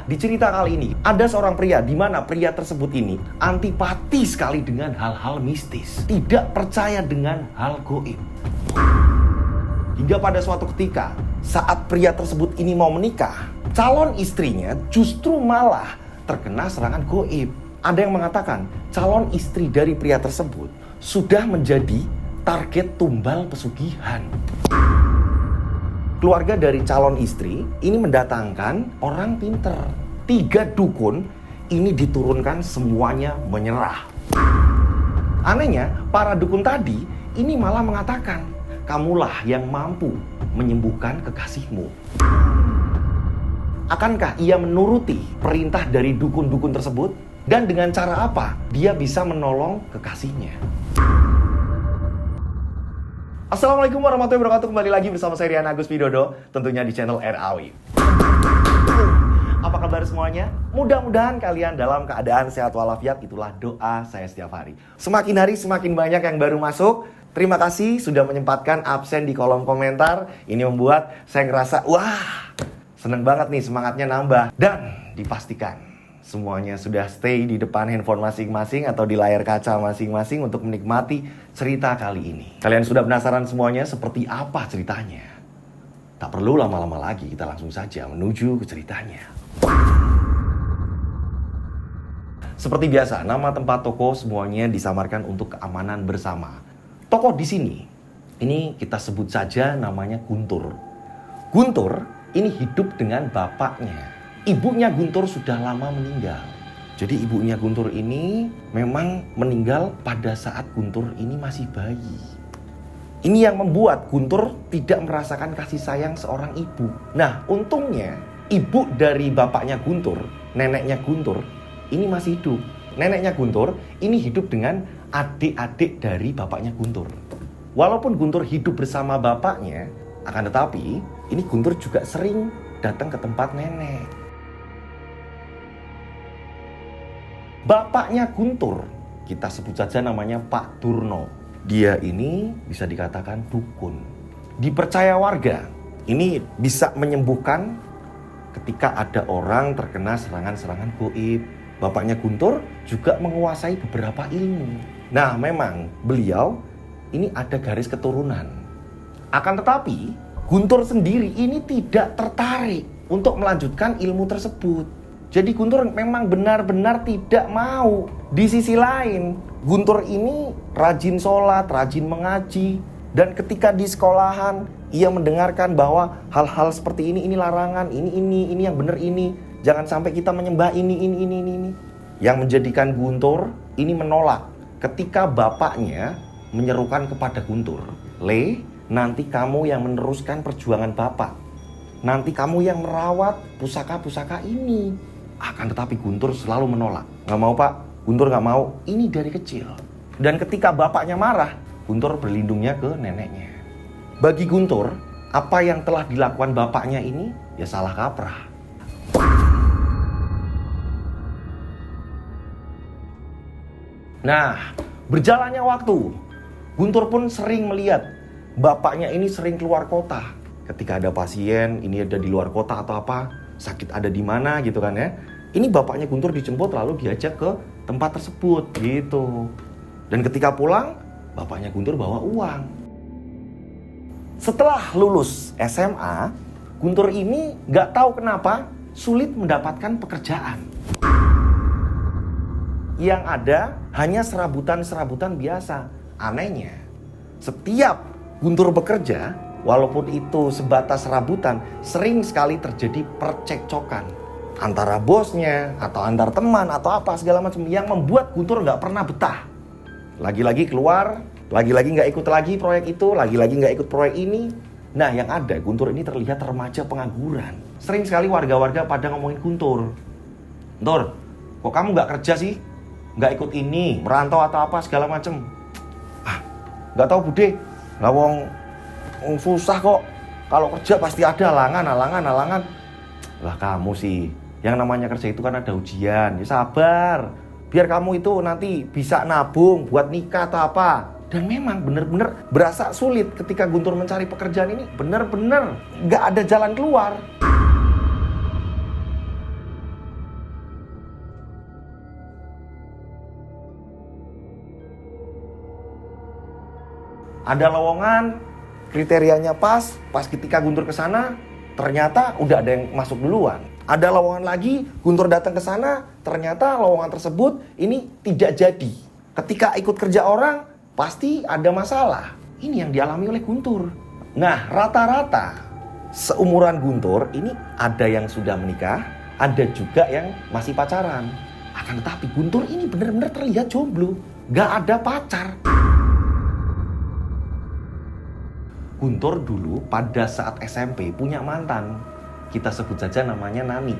di cerita kali ini ada seorang pria di mana pria tersebut ini antipati sekali dengan hal-hal mistis, tidak percaya dengan hal gaib. Hingga pada suatu ketika saat pria tersebut ini mau menikah, calon istrinya justru malah terkena serangan gaib. Ada yang mengatakan calon istri dari pria tersebut sudah menjadi target tumbal pesugihan. Keluarga dari calon istri ini mendatangkan orang pinter. 3 dukun ini diturunkan semuanya menyerah. Anehnya, para dukun tadi ini malah mengatakan, kamulah yang mampu menyembuhkan kekasihmu. Akankah ia menuruti perintah dari dukun-dukun tersebut? Dan dengan cara apa dia bisa menolong kekasihnya? Assalamualaikum warahmatullahi wabarakatuh. Kembali lagi bersama saya Rian Agus Widodo, tentunya di channel RAW. Apa kabar semuanya? Mudah-mudahan kalian dalam keadaan sehat walafiat. Itulah doa saya setiap hari. Semakin hari semakin banyak yang baru masuk. Terima kasih sudah menyempatkan absen di kolom komentar. Ini membuat saya ngerasa wah, seneng banget nih, semangatnya nambah. Dan dipastikan semuanya sudah stay di depan handphone masing-masing atau di layar kaca masing-masing untuk menikmati cerita kali ini. Kalian sudah penasaran semuanya seperti apa ceritanya? Tak perlu lama-lama lagi, kita langsung saja menuju ke ceritanya. Seperti biasa, nama tempat toko semuanya disamarkan untuk keamanan bersama. Toko di sini, ini kita sebut saja namanya Guntur. Guntur ini hidup dengan bapaknya. Ibunya Guntur sudah lama meninggal. Jadi ibunya Guntur ini memang meninggal pada saat Guntur ini masih bayi. Ini yang membuat Guntur tidak merasakan kasih sayang seorang ibu. Nah, untungnya ibu dari bapaknya Guntur, neneknya Guntur, ini masih hidup. Neneknya Guntur ini hidup dengan adik-adik dari bapaknya Guntur. Walaupun Guntur hidup bersama bapaknya, akan tetapi ini Guntur juga sering datang ke tempat nenek. Bapaknya Guntur, kita sebut saja namanya Pak Durno. Dia ini bisa dikatakan dukun. Dipercaya warga, ini bisa menyembuhkan ketika ada orang terkena serangan-serangan gaib. Bapaknya Guntur juga menguasai beberapa ilmu. Nah, memang beliau ini ada garis keturunan. Akan tetapi, Guntur sendiri ini tidak tertarik untuk melanjutkan ilmu tersebut. Jadi Guntur memang benar-benar tidak mau. Di sisi lain, Guntur ini rajin sholat, rajin mengaji. Dan ketika di sekolahan, ia mendengarkan bahwa hal-hal seperti ini larangan, ini yang benar ini. Jangan sampai kita menyembah ini. Yang menjadikan Guntur ini menolak. Ketika bapaknya menyerukan kepada Guntur, "Le, nanti kamu yang meneruskan perjuangan bapak. Nanti kamu yang merawat pusaka-pusaka ini." Akan tetapi Guntur selalu menolak. "Nggak mau pak, Guntur nggak mau, ini dari kecil." Dan ketika bapaknya marah, Guntur berlindungnya ke neneknya. Bagi Guntur, apa yang telah dilakukan bapaknya ini ya salah kaprah. Nah, berjalannya waktu, Guntur pun sering melihat bapaknya ini sering keluar kota. Ketika ada pasien, ini ada di luar kota atau apa, sakit ada di mana gitu kan ya. Ini bapaknya Guntur dijemput lalu diajak ke tempat tersebut gitu. Dan ketika pulang, bapaknya Guntur bawa uang. Setelah lulus SMA, Guntur ini gak tahu kenapa sulit mendapatkan pekerjaan. Yang ada hanya serabutan-serabutan biasa. Anehnya, setiap Guntur bekerja, walaupun itu sebatas serabutan, sering sekali terjadi percekcokan antara bosnya atau antar teman atau apa segala macam yang membuat Guntur nggak pernah betah. Lagi-lagi keluar, lagi-lagi nggak ikut lagi proyek itu, lagi-lagi nggak ikut proyek ini. Nah, yang ada Guntur ini terlihat remaja pengangguran. Sering sekali warga-warga pada ngomongin Guntur, "Guntur, kok kamu nggak kerja sih? Nggak ikut ini, merantau atau apa segala macam." "Ah, nggak tahu bude, lah wong susah kok. Kalau kerja pasti ada halangan. Lah kamu sih, yang namanya kerja itu kan ada ujian. Ya sabar, biar kamu itu nanti bisa nabung buat nikah atau apa." Dan memang benar-benar berasa sulit ketika Guntur mencari pekerjaan ini. Benar-benar gak ada jalan keluar. Ada lowongan, kriterianya pas ketika Guntur ke sana, ternyata udah ada yang masuk duluan. Ada lowongan lagi, Guntur datang ke sana, ternyata lowongan tersebut ini tidak jadi. Ketika ikut kerja orang, pasti ada masalah. Ini yang dialami oleh Guntur. Nah, rata-rata seumuran Guntur ini ada yang sudah menikah, ada juga yang masih pacaran. Akan tetapi Guntur ini benar-benar terlihat jomblo, gak ada pacar. Guntur dulu pada saat SMP punya mantan. Kita sebut saja namanya Nani.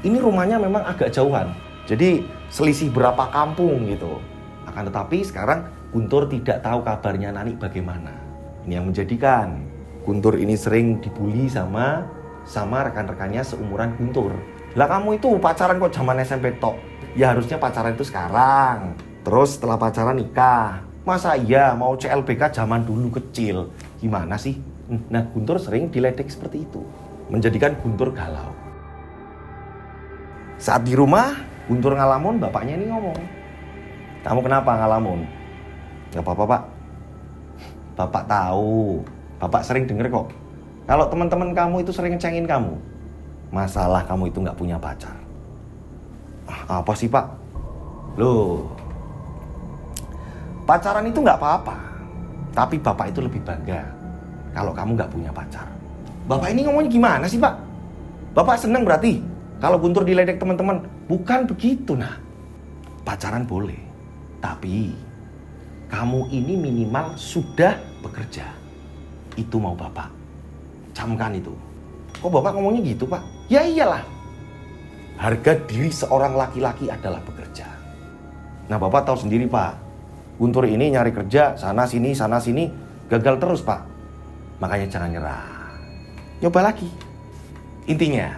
Ini rumahnya memang agak jauhan. Jadi selisih berapa kampung gitu. Akan tetapi sekarang Guntur tidak tahu kabarnya Nani bagaimana. Ini yang menjadikan Guntur ini sering dibully sama rekan-rekannya seumuran Guntur. Lah kamu itu pacaran kok zaman SMP tok. Ya harusnya pacaran itu sekarang. Terus setelah pacaran nikah. Masa iya mau CLBK zaman dulu kecil? Gimana sih? Nah, Guntur sering diledek seperti itu. Menjadikan Guntur galau. Saat di rumah, Guntur ngalamun, bapaknya ini ngomong. Kamu kenapa ngalamun? Gak apa-apa, Pak. Bapak tahu. Bapak sering denger kok. Kalau teman-teman kamu itu sering ngecengin kamu. Masalah kamu itu gak punya pacar. Apa sih, Pak? Loh. Pacaran itu gak apa-apa. Tapi Bapak itu lebih bangga kalau kamu gak punya pacar. Bapak ini ngomongnya gimana sih, Pak? Bapak seneng berarti kalau Guntur diledek teman-teman. Bukan begitu, nah. Pacaran boleh. Tapi kamu ini minimal sudah bekerja. Itu mau Bapak. Camkan itu. Kok Bapak ngomongnya gitu, Pak? Ya iyalah. Harga diri seorang laki-laki adalah bekerja. Nah, Bapak tahu sendiri, Pak. Guntur ini nyari kerja sana sini, gagal terus, Pak. Makanya jangan nyerah. Coba lagi. Intinya,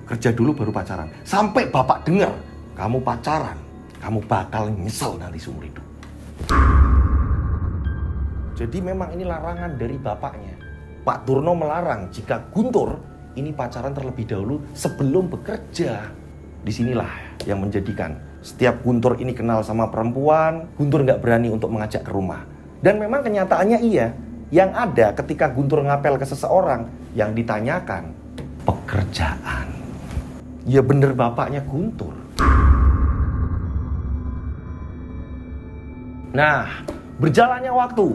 kerja dulu baru pacaran. Sampai Bapak dengar kamu pacaran, kamu bakal nyesel nanti seumur hidup. Jadi memang ini larangan dari bapaknya. Pak Turno melarang jika Guntur ini pacaran terlebih dahulu sebelum bekerja. Disinilah yang menjadikan setiap Guntur ini kenal sama perempuan, Guntur nggak berani untuk mengajak ke rumah. Dan memang kenyataannya iya. Yang ada ketika Guntur ngapel ke seseorang, yang ditanyakan pekerjaan. Ya bener bapaknya Guntur. Nah, berjalannya waktu,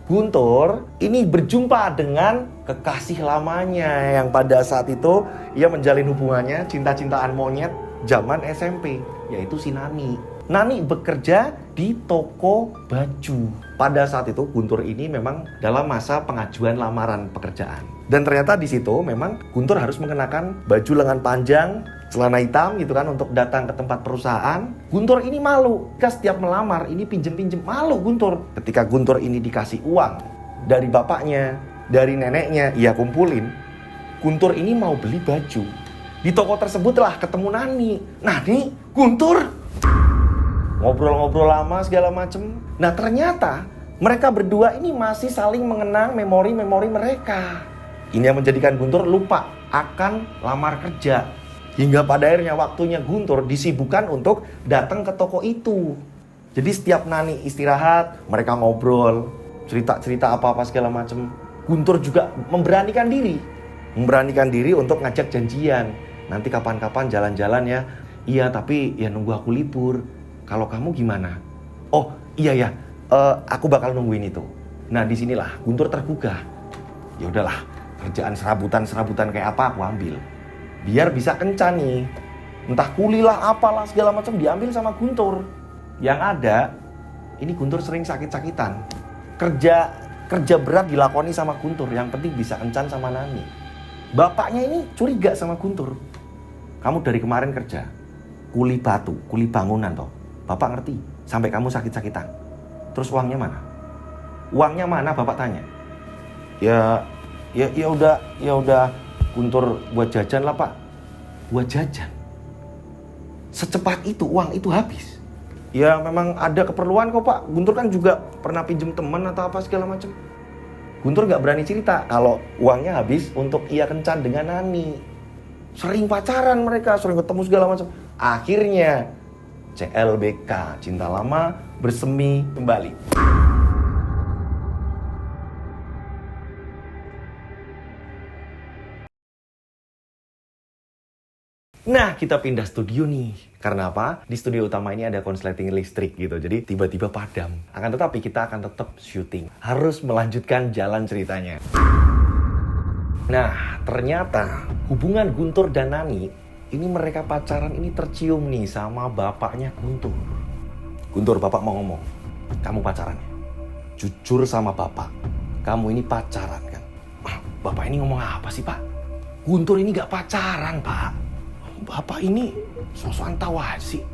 Guntur ini berjumpa dengan kekasih lamanya yang pada saat itu ia menjalin hubungannya cinta-cintaan monyet zaman SMP, yaitu si Nani. Nani bekerja di toko baju. Pada saat itu Guntur ini memang dalam masa pengajuan lamaran pekerjaan. Dan ternyata di situ memang Guntur harus mengenakan baju lengan panjang, celana hitam gitu kan untuk datang ke tempat perusahaan. Guntur ini malu. Ketika setiap melamar ini pinjem-pinjem, malu Guntur. Ketika Guntur ini dikasih uang dari bapaknya, dari neneknya, ia kumpulin. Guntur ini mau beli baju. Di toko tersebutlah ketemu Nani. Nah nih Guntur ngobrol-ngobrol lama segala macem. Nah ternyata mereka berdua ini masih saling mengenang memori-memori mereka. Ini yang menjadikan Guntur lupa akan lamar kerja. Hingga pada akhirnya waktunya Guntur disibukkan untuk datang ke toko itu. Jadi setiap Nani istirahat, mereka ngobrol, cerita-cerita apa-apa segala macem. Guntur juga memberanikan diri untuk ngajak janjian. Nanti kapan-kapan jalan-jalan ya. Iya tapi ya nunggu aku libur. Kalau kamu gimana? Oh iya, aku bakal nungguin itu. Nah disinilah Guntur tergugah. Ya udahlah, kerjaan serabutan kayak apa aku ambil. Biar bisa kencan nih. Entah kulilah apalah segala macam diambil sama Guntur. Yang ada, ini Guntur sering sakit-sakitan. Kerja berat dilakoni sama Guntur. Yang penting bisa kencan sama Nani. Bapaknya ini curiga sama Guntur. Kamu dari kemarin kerja kuli batu, kuli bangunan toh. Bapak ngerti, sampai kamu sakit-sakitan. Terus uangnya mana? Uangnya mana Bapak tanya? Ya udah Guntur buat jajan lah Pak. Buat jajan? Secepat itu uang itu habis? Ya memang ada keperluan kok Pak. Guntur kan juga pernah pinjem teman atau apa segala macam. Guntur gak berani cerita kalau uangnya habis untuk ia kencan dengan Nani. Sering pacaran mereka, sering ketemu segala macam. Akhirnya CLBK, cinta lama bersemi kembali. Nah, kita pindah studio nih. Karena apa? Di studio utama ini ada konsleting listrik gitu. Jadi tiba-tiba padam. Akan tetapi kita akan tetap syuting. Harus melanjutkan jalan ceritanya. Nah, ternyata hubungan Guntur dan Nani, ini mereka pacaran ini tercium nih sama bapaknya Guntur. Guntur, bapak mau ngomong. Kamu pacaran ya? Jujur sama bapak. Kamu ini pacaran kan? Bapak ini ngomong apa sih, Pak? Guntur ini gak pacaran, Pak. Bapak ini sosokan tahu aja sih.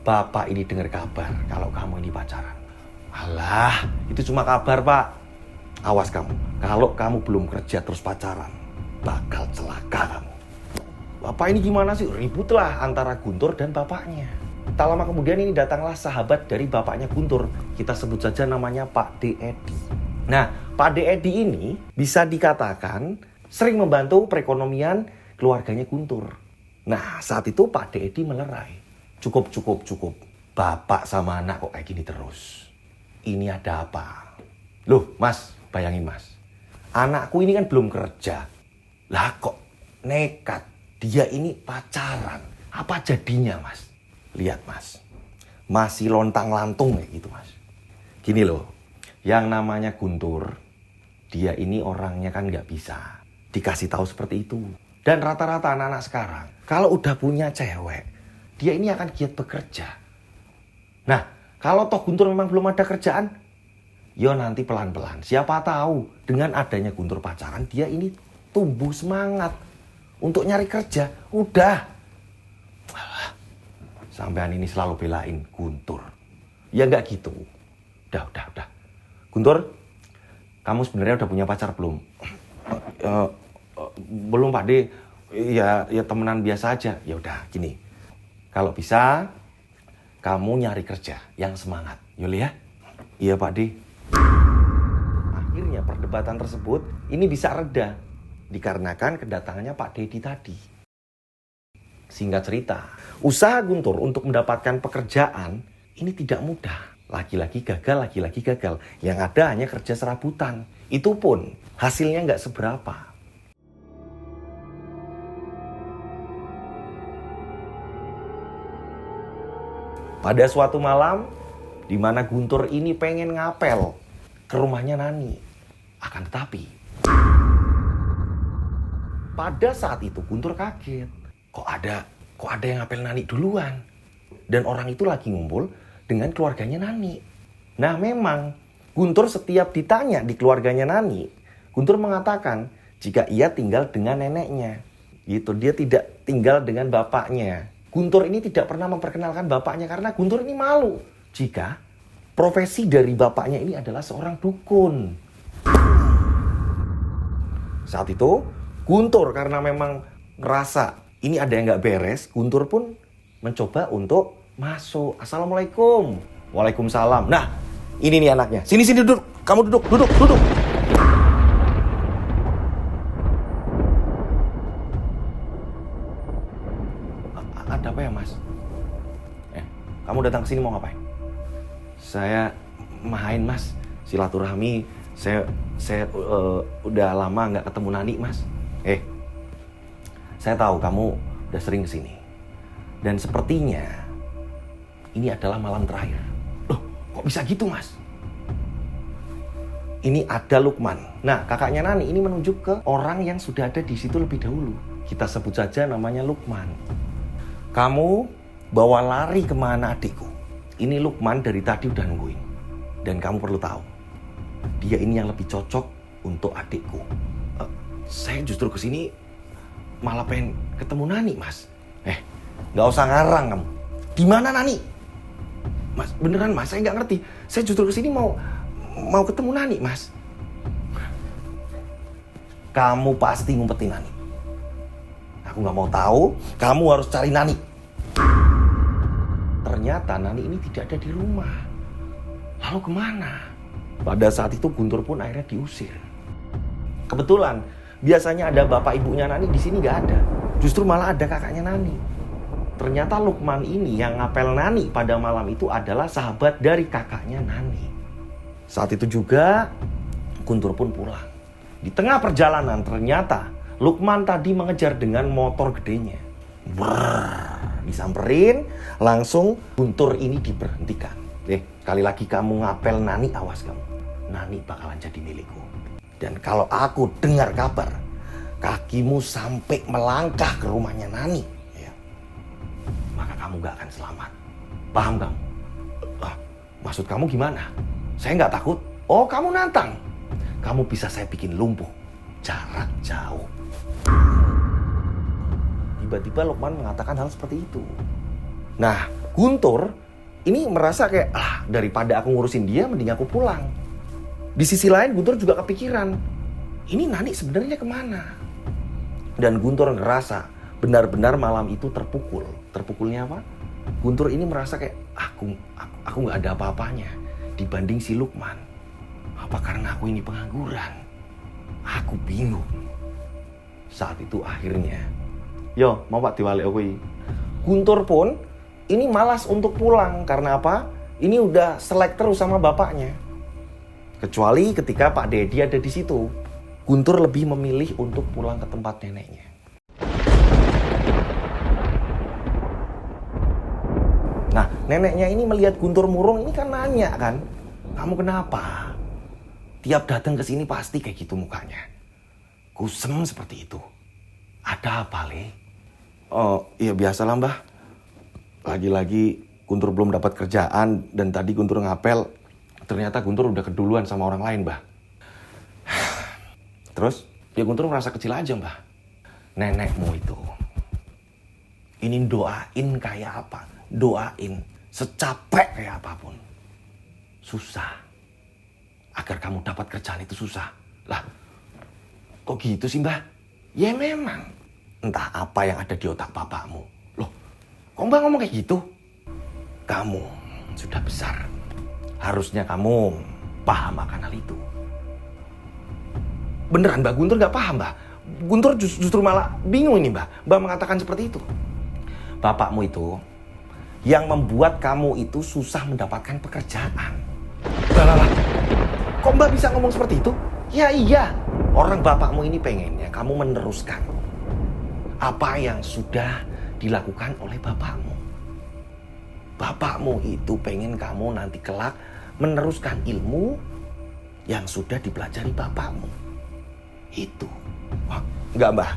Bapak ini dengar kabar kalau kamu ini pacaran. Alah, itu cuma kabar, Pak. Awas kamu. Kalau kamu belum kerja terus pacaran, bakal celaka kamu. Bapak ini gimana sih? Ributlah antara Guntur dan bapaknya. Tak lama kemudian ini datanglah sahabat dari bapaknya Guntur. Kita sebut saja namanya Pak D. Edi. Nah, Pak D. Edi ini bisa dikatakan sering membantu perekonomian keluarganya Guntur. Nah, saat itu Pak D. Edi melerai. Cukup. Bapak sama anak kok kayak gini terus. Ini ada apa? Loh, Mas, bayangin Mas. Anakku ini kan belum kerja. Lah kok nekat. Dia ini pacaran. Apa jadinya, Mas? Lihat, Mas. Masih lontang-lantung kayak gitu, Mas. Gini loh. Yang namanya Guntur, dia ini orangnya kan gak bisa dikasih tahu seperti itu. Dan rata-rata anak-anak sekarang, kalau udah punya cewek, dia ini akan giat bekerja. Nah, kalau toh Guntur memang belum ada kerjaan, yo nanti pelan-pelan. Siapa tahu dengan adanya Guntur pacaran, dia ini tumbuh semangat untuk nyari kerja. Udah. Sampean ini selalu belain Guntur. Ya nggak gitu. Udah. Guntur, kamu sebenarnya udah punya pacar belum? Belum, Pak D. Ya temenan biasa aja. Ya udah, gini. Kalau bisa, kamu nyari kerja yang semangat. Yuli ya? Iya, Pak D. Akhirnya perdebatan tersebut ini bisa reda dikarenakan kedatangannya Pak Dedi tadi. Singkat cerita, usaha Guntur untuk mendapatkan pekerjaan ini tidak mudah. Lagi-lagi gagal. Yang ada hanya kerja serabutan. Itu pun hasilnya nggak seberapa. Pada suatu malam, di mana Guntur ini pengen ngapel ke rumahnya Nani. Akan tetapi, pada saat itu Guntur kaget. Kok ada yang ngapel Nani duluan? Dan orang itu lagi ngumpul dengan keluarganya Nani. Nah memang Guntur setiap ditanya di keluarganya Nani, Guntur mengatakan jika ia tinggal dengan neneknya. Gitu, dia tidak tinggal dengan bapaknya. Guntur ini tidak pernah memperkenalkan bapaknya karena Guntur ini malu jika profesi dari bapaknya ini adalah seorang dukun. Saat itu Guntur karena memang ngerasa ini ada yang gak beres, Guntur pun mencoba untuk masuk. Assalamualaikum. Waalaikumsalam. Nah, ini nih anaknya. Sini duduk. Kamu duduk. Ada apa ya, Mas? Kamu datang ke sini mau ngapain? Saya main, Mas. Silaturahmi. Saya udah lama nggak ketemu Nani, Mas. Saya tahu kamu udah sering kesini. Dan sepertinya ini adalah malam terakhir. Loh, kok bisa gitu, Mas? Ini ada Lukman. Nah, kakaknya Nani ini menunjuk ke orang yang sudah ada di situ lebih dahulu. Kita sebut saja namanya Lukman. Kamu bawa lari kemana adikku? Ini Lukman dari tadi udah nungguin. Dan kamu perlu tahu, dia ini yang lebih cocok untuk adikku. Saya justru kesini malah pengen ketemu Nani, Mas. Gak usah ngarang kamu. Di mana Nani? Mas, beneran Mas, saya nggak ngerti. Saya justru kesini mau ketemu Nani, Mas. Kamu pasti ngumpetin Nani. Aku nggak mau tahu. Kamu harus cari Nani. Ternyata Nani ini tidak ada di rumah. Lalu kemana? Pada saat itu Guntur pun akhirnya diusir. Kebetulan biasanya ada bapak ibunya Nani, di sini nggak ada. Justru malah ada kakaknya Nani. Ternyata Lukman ini yang ngapel Nani pada malam itu adalah sahabat dari kakaknya Nani. Saat itu juga Guntur pun pulang. Di tengah perjalanan ternyata Lukman tadi mengejar dengan motor gedenya. Disamperin, langsung Guntur ini diberhentikan. Sekali lagi kamu ngapel Nani, awas kamu. Nani bakalan jadi milikku. Dan kalau aku dengar kabar kakimu sampai melangkah ke rumahnya Nani, ya, maka kamu gak akan selamat. Paham kamu? Maksud kamu gimana? Saya nggak takut. Oh, kamu nantang. Kamu bisa saya bikin lumpuh. Jarak jauh. Tiba-tiba Lukman mengatakan hal seperti itu. Nah, Guntur ini merasa kayak, daripada aku ngurusin dia, mending aku pulang. Di sisi lain Guntur juga kepikiran, ini Nani sebenarnya kemana? Dan Guntur ngerasa benar-benar malam itu terpukul. Terpukulnya apa? Guntur ini merasa kayak, aku nggak ada apa-apanya dibanding si Lukman. Apa karena aku ini pengangguran? Aku bingung. Saat itu akhirnya, yo mau Pak diwalik aku. Guntur pun ini malas untuk pulang. Karena apa? Ini udah selek terus sama bapaknya. Kecuali ketika Pak Dedi ada di situ. Guntur lebih memilih untuk pulang ke tempat neneknya. Nah, neneknya ini melihat Guntur murung, ini kan nanya kan, kamu kenapa? Tiap datang ke sini pasti kayak gitu mukanya. Kusem seperti itu. Ada apa, Le? Oh, iya biasalah, Mbah. Lagi-lagi Guntur belum dapat kerjaan dan tadi Guntur ngapel, ternyata Guntur udah keduluan sama orang lain, Mbah. Terus, ya Guntur merasa kecil aja, Mbah. Nenekmu itu, ini doain kayak apa? Doain secapek kayak apapun. Susah. Agar kamu dapat kerjaan itu susah. Lah, kok gitu sih, Mbah? Ya memang. Entah apa yang ada di otak bapakmu. Loh, kok Mbah ngomong kayak gitu? Kamu sudah besar. Harusnya kamu paham akan hal itu. Beneran, Mbah, Guntur gak paham, Mbah. Guntur justru malah bingung ini, Mbah. Mbah mengatakan seperti itu. Bapakmu itu yang membuat kamu itu susah mendapatkan pekerjaan. Lah. Kok Mbah bisa ngomong seperti itu? Ya iya. Orang bapakmu ini pengennya kamu meneruskan apa yang sudah dilakukan oleh bapakmu. Bapakmu itu pengen kamu nanti kelak meneruskan ilmu yang sudah dipelajari bapakmu. Itu. Wah, enggak, Mbah.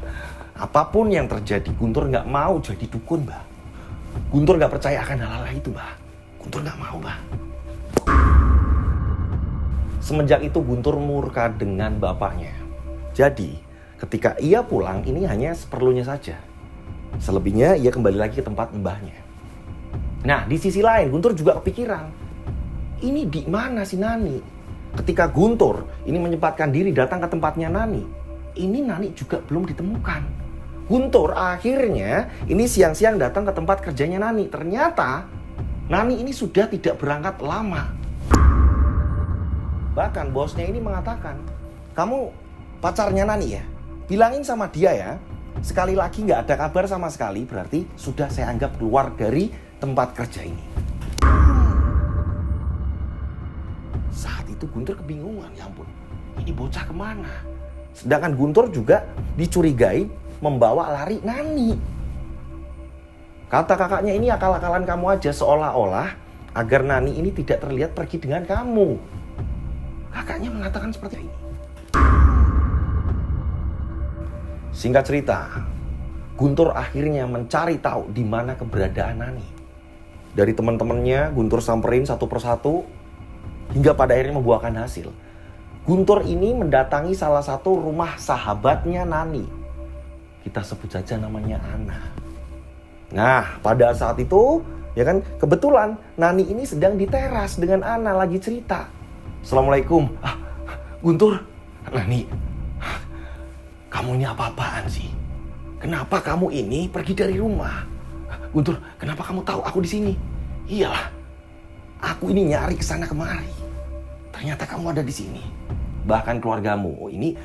Apapun yang terjadi, Guntur enggak mau jadi dukun, Mbah. Guntur enggak percaya akan hal-hal itu, Mbah. Guntur enggak mau, Mbah. Semenjak itu Guntur murka dengan bapaknya. Jadi, ketika ia pulang, ini hanya seperlunya saja. Selebihnya ia kembali lagi ke tempat mbahnya. Nah, di sisi lain Guntur juga kepikiran, ini di mana si Nani? Ketika Guntur ini menyempatkan diri datang ke tempatnya Nani, ini Nani juga belum ditemukan. Guntur akhirnya ini siang-siang datang ke tempat kerjanya Nani. Ternyata Nani ini sudah tidak berangkat lama. Bahkan bosnya ini mengatakan, kamu pacarnya Nani ya? Bilangin sama dia ya, sekali lagi gak ada kabar sama sekali, berarti sudah saya anggap keluar dari tempat kerja ini. Saat itu Guntur kebingungan, ya ampun, ini bocah kemana? Sedangkan Guntur juga dicurigai membawa lari Nani. Kata kakaknya, ini akal-akalan kamu aja, seolah-olah agar Nani ini tidak terlihat pergi dengan kamu. Kakaknya mengatakan seperti ini. Singkat cerita, Guntur akhirnya mencari tahu di mana keberadaan Nani. Dari teman-temannya, Guntur samperin satu persatu hingga pada akhirnya membuahkan hasil. Guntur ini mendatangi salah satu rumah sahabatnya Nani. Kita sebut saja namanya Ana. Nah, pada saat itu, ya kan, kebetulan Nani ini sedang di teras dengan Ana lagi cerita. Assalamualaikum. Guntur, Nani, kamu ini apa-apaan sih? Kenapa kamu ini pergi dari rumah? Guntur, kenapa kamu tahu aku di sini? Iyalah, aku ini nyari kesana kemari. Ternyata kamu ada di sini. Bahkan keluargamu ini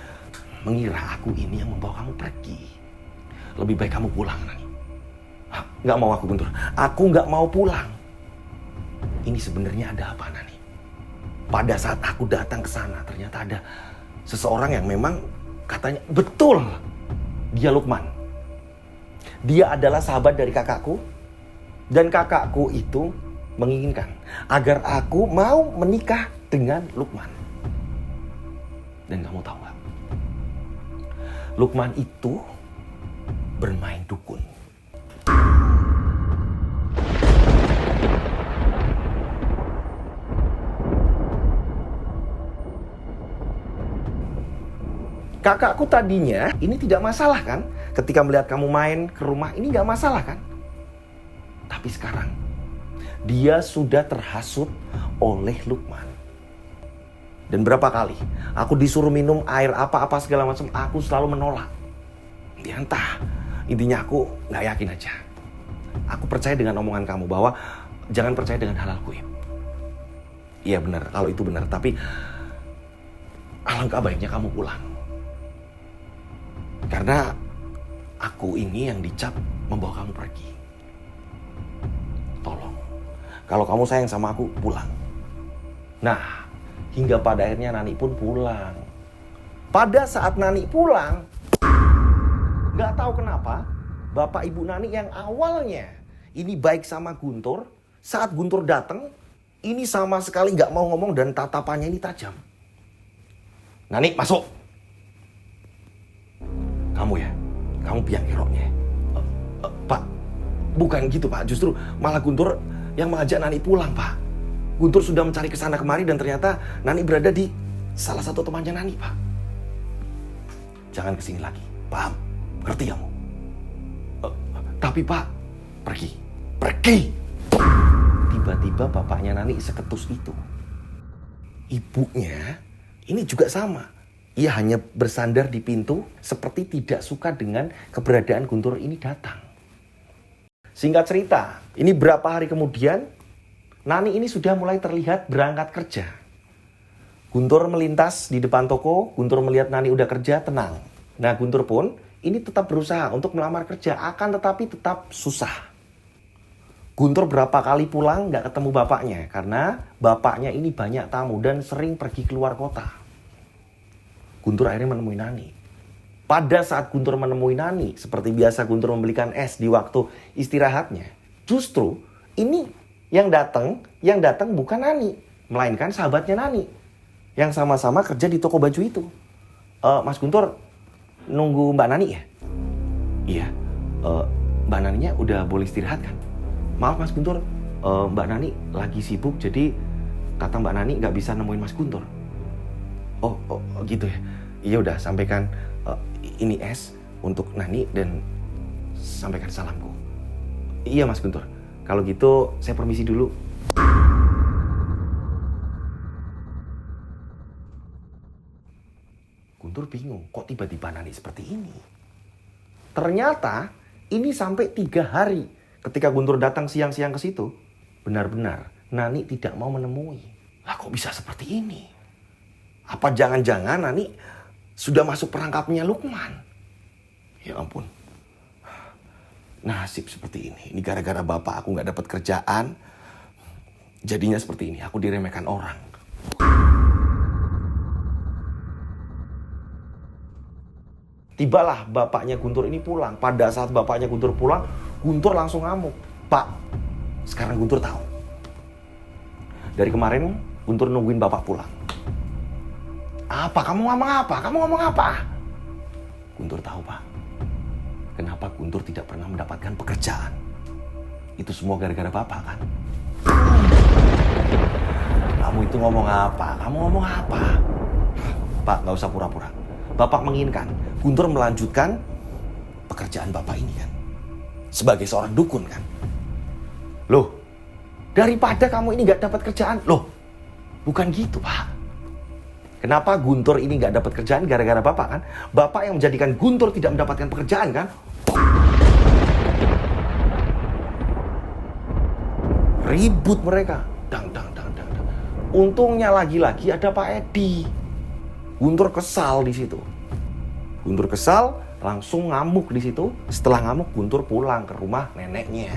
mengira aku ini yang membawa kamu pergi. Lebih baik kamu pulang, Nani. Nggak mau aku, Guntur. Aku nggak mau pulang. Ini sebenarnya ada apa, Nani? Pada saat aku datang ke sana, ternyata ada seseorang yang memang katanya betul dia Lukman. Dia adalah sahabat dari kakakku. Dan kakakku itu menginginkan agar aku mau menikah dengan Lukman. Dan kamu tahu gak? Lukman itu bermain dukun. Kakakku tadinya ini tidak masalah kan? Ketika melihat kamu main ke rumah ini gak masalah kan? Tapi sekarang dia sudah terhasut oleh Lukman. Dan berapa kali aku disuruh minum air apa-apa segala macam, aku selalu menolak. Ya entah, intinya aku gak yakin aja. Aku percaya dengan omongan kamu bahwa jangan percaya dengan halal gaib. Iya benar, kalau itu benar. Tapi alangkah baiknya kamu pulang. Karena aku ini yang dicap membawa kamu pergi. Tolong, kalau kamu sayang sama aku, pulang. Nah, hingga pada akhirnya Nani pun pulang. Pada saat Nani pulang, gak tahu kenapa, bapak ibu Nani yang awalnya ini baik sama Guntur, saat Guntur datang, ini sama sekali gak mau ngomong dan tatapannya ini tajam. Nani, masuk. Kamu ya, kamu biang keroknya. Pak, bukan gitu Pak. Justru malah Guntur yang mengajak Nani pulang Pak. Guntur sudah mencari kesana kemari dan ternyata Nani berada di salah satu temannya Nani Pak. Jangan kesini lagi, paham? Ngerti kamu? Tapi Pak, pergi. Tiba-tiba bapaknya Nani seketus itu. Ibunya ini juga sama. Ia hanya bersandar di pintu seperti tidak suka dengan keberadaan Guntur ini datang. Singkat cerita, ini berapa hari kemudian, Nani ini sudah mulai terlihat berangkat kerja. Guntur melintas di depan toko, Guntur melihat Nani udah kerja, tenang. Nah Guntur pun ini tetap berusaha untuk melamar kerja, akan tetapi tetap susah. Guntur berapa kali pulang gak ketemu bapaknya, karena bapaknya ini banyak tamu dan sering pergi keluar kota. Guntur akhirnya menemui Nani. Pada saat Guntur menemui Nani, seperti biasa Guntur membelikan es di waktu istirahatnya. Justru ini yang datang bukan Nani, melainkan sahabatnya Nani yang sama-sama kerja di toko baju itu. Mas Guntur nunggu Mbak Nani ya? Iya. Mbak Naninya udah boleh istirahat kan? Maaf Mas Guntur, Mbak Nani lagi sibuk, jadi kata Mbak Nani nggak bisa nemuin Mas Guntur. Oh gitu ya. Iya udah, sampaikan ini es untuk Nani dan sampaikan salamku. Iya Mas Guntur. Kalau gitu saya permisi dulu. Guntur bingung, kok tiba-tiba Nani seperti ini? Ternyata ini sampai 3 hari ketika Guntur datang siang-siang ke situ, benar-benar Nani tidak mau menemui. Lah kok bisa seperti ini? Apa jangan-jangan Nani sudah masuk perangkapnya Lukman? Ya ampun. Nasib seperti ini. Ini gara-gara bapak aku gak dapat kerjaan. Jadinya seperti ini. Aku diremehkan orang. Tibalah bapaknya Guntur ini pulang. Pada saat bapaknya Guntur pulang, Guntur langsung ngamuk. Pak, sekarang Guntur tahu. Dari kemarin Guntur nungguin bapak pulang. Apa? Kamu ngomong apa? Guntur tahu Pak. Kenapa Guntur tidak pernah mendapatkan pekerjaan? Itu semua gara-gara bapak kan? Kamu itu ngomong apa? Pak, gak usah pura-pura. Bapak menginginkan Guntur melanjutkan pekerjaan bapak ini kan? Sebagai seorang dukun kan? Loh, daripada kamu ini gak dapat kerjaan. Loh, bukan gitu Pak. Kenapa Guntur ini gak dapat kerjaan? Gara-gara bapak kan? Bapak yang menjadikan Guntur tidak mendapatkan pekerjaan kan? Ribut mereka. Dang. Untungnya lagi-lagi ada Pak Edi. Guntur kesal di situ. Guntur kesal, langsung ngamuk di situ. Setelah ngamuk, Guntur pulang ke rumah neneknya.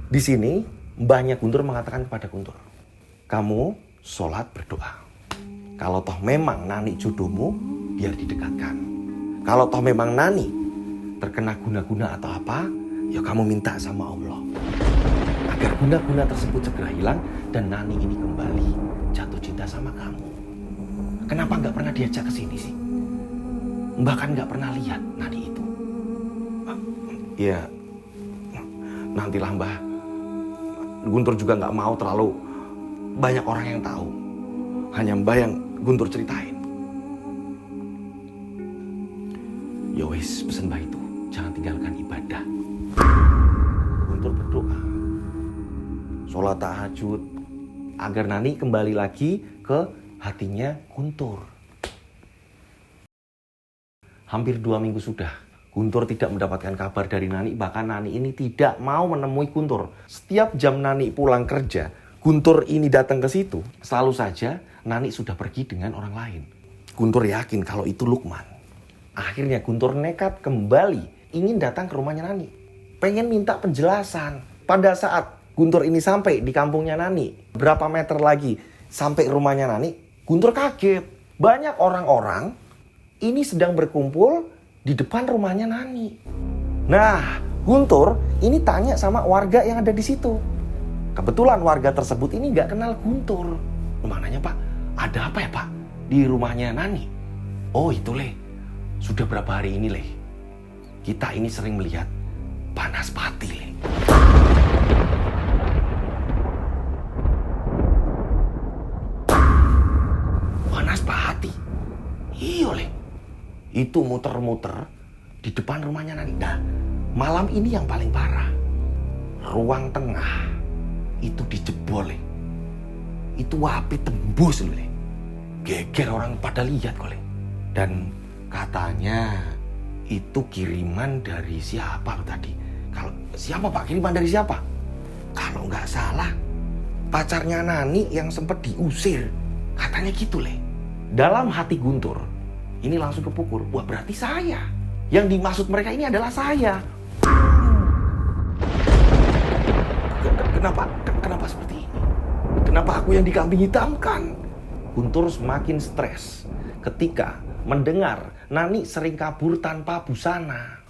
Di sini, mbahnya Guntur mengatakan kepada Guntur, kamu sholat berdoa. Kalau toh memang Nani jodohmu, biar didekatkan. Kalau toh memang Nani terkena guna-guna atau apa, ya kamu minta sama Allah agar guna-guna tersebut segera hilang dan Nani ini kembali jatuh cinta sama kamu. Kenapa nggak pernah diajak ke sini sih? Bahkan nggak pernah lihat Nani itu. Ya, nantilah Mbah. Guntur juga nggak mau terlalu banyak orang yang tahu. Hanya Mbah yang Guntur ceritain. Ya wis, pesen Mbah itu, jangan tinggalkan ibadah. Guntur berdoa, sholat tahajud, agar Nani kembali lagi ke hatinya Guntur. Hampir 2 minggu sudah, Guntur tidak mendapatkan kabar dari Nani. Bahkan Nani ini tidak mau menemui Guntur. Setiap jam Nani pulang kerja, Guntur ini datang ke situ. Selalu saja Nani sudah pergi dengan orang lain. Guntur yakin kalau itu Lukman. Akhirnya Guntur nekat kembali ingin datang ke rumahnya Nani. Pengen minta penjelasan. Pada saat Guntur ini sampai di kampungnya Nani, berapa meter lagi sampai rumahnya Nani, Guntur kaget. Banyak orang-orang ini sedang berkumpul di depan rumahnya Nani. Nah, Guntur ini tanya sama warga yang ada di situ. Kebetulan warga tersebut ini nggak kenal Guntur. Memang nanya, Pak, ada apa ya Pak di rumahnya Nani? Oh itu Le, sudah berapa hari ini Le, kita ini sering melihat panas pati Le. Panas pati? Iya Le. Itu muter-muter di depan rumahnya Nani. Nah, malam ini yang paling parah. Ruang tengah itu dijebol, Le. Itu api tembus, Le. Geger orang pada lihat kok, Le. Dan katanya itu kiriman dari siapa tadi? Kalau siapa Pak? Kiriman dari siapa? Kalau nggak salah, pacarnya Nani yang sempat diusir. Katanya gitu, Le. Dalam hati Guntur ini langsung kepukul. Wah, berarti saya. Yang dimaksud mereka ini adalah saya. Kenapa seperti ini? Kenapa aku yang dikambing hitamkan? Guntur semakin stres ketika mendengar Nani sering kabur tanpa busana.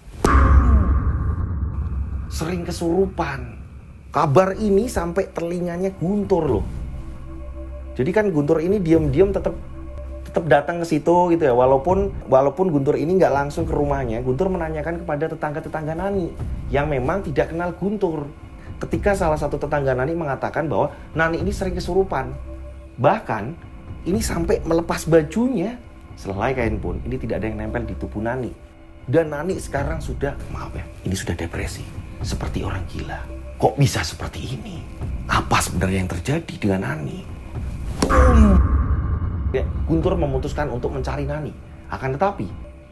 Sering kesurupan. Kabar ini sampai telinganya Guntur loh. Jadi kan Guntur ini diam-diam tetap datang ke situ gitu ya. Walaupun Guntur ini nggak langsung ke rumahnya, Guntur menanyakan kepada tetangga-tetangga Nani yang memang tidak kenal Guntur. Ketika salah satu tetangga Nani mengatakan bahwa Nani ini sering kesurupan. Bahkan ini sampai melepas bajunya. Selai kain pun ini tidak ada yang nempel di tubuh Nani. Dan Nani sekarang sudah, maaf ya, ini sudah depresi. Seperti orang gila. Kok bisa seperti ini? Apa sebenarnya yang terjadi dengan Nani? Guntur memutuskan untuk mencari Nani. Akan tetapi,